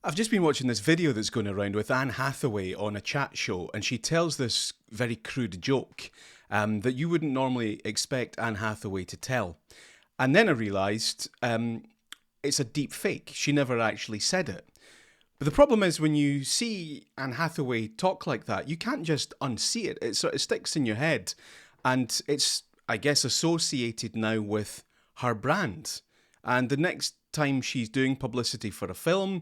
I've just been watching this video that's going around with Anne Hathaway on a chat show, and she tells this very crude joke that you wouldn't normally expect Anne Hathaway to tell. And then I realised it's a deep fake. She never actually said it. But the problem is when you see Anne Hathaway talk like that, you can't just unsee it. It sort of sticks in your head. And it's, I guess, associated now with her brand. And the next time she's doing publicity for a film,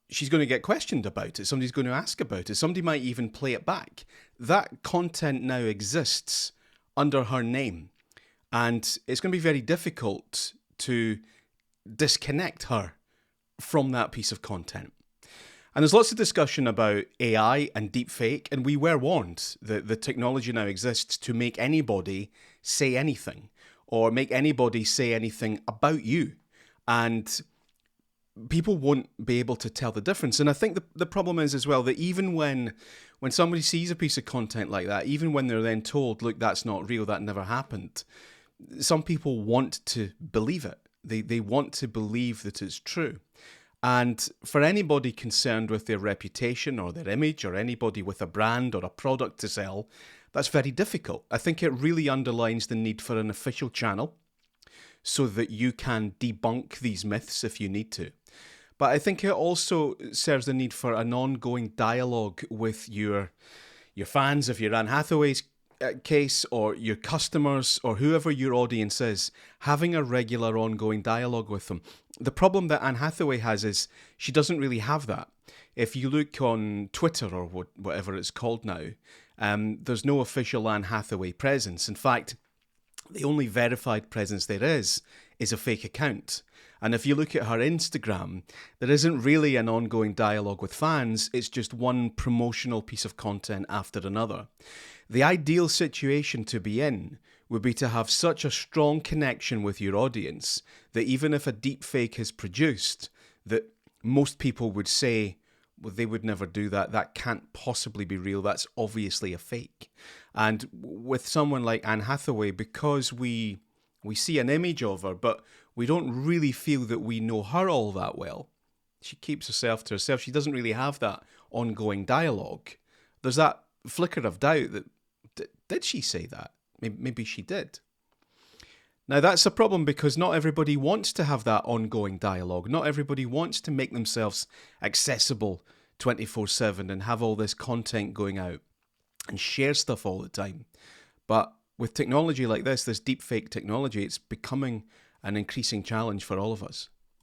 she's going to get questioned about it. Somebody's going to ask about it. Somebody might even play it back. That content now exists under her name. And it's going to be very difficult to disconnect her from that piece of content. And there's lots of discussion about AI and deepfake, and we were warned that the technology now exists to make anybody say anything, or make anybody say anything about you. And people won't be able to tell the difference. And I think the problem is as well that even when somebody sees a piece of content like that, even when they're then told, look, that's not real, that never happened, some people want to believe it. They want to believe that it's true. And for anybody concerned with their reputation or their image, or anybody with a brand or a product to sell, that's very difficult. I think it really underlines the need for an official channel so that you can debunk these myths if you need to. But I think it also serves the need for an ongoing dialogue with your fans, if you're Anne Hathaway's case, or your customers, or whoever your audience is, having a regular ongoing dialogue with them. The problem that Anne Hathaway has is she doesn't really have that. If you look on Twitter or whatever it's called now, there's no official Anne Hathaway presence. In fact, the only verified presence there is a fake account. And if you look at her Instagram, there isn't really an ongoing dialogue with fans. It's just one promotional piece of content after another. The ideal situation to be in would be to have such a strong connection with your audience that even if a deep fake is produced, that most people would say, well, they would never do that. That can't possibly be real. That's obviously a fake. And with someone like Anne Hathaway, because we see an image of her, but we don't really feel that we know her all that well. She keeps herself to herself. She doesn't really have that ongoing dialogue. There's that flicker of doubt that, did she say that? Maybe she did. Now, that's a problem because not everybody wants to have that ongoing dialogue. Not everybody wants to make themselves accessible 24/7 and have all this content going out and share stuff all the time. But with technology like this deepfake technology, it's becoming an increasing challenge for all of us.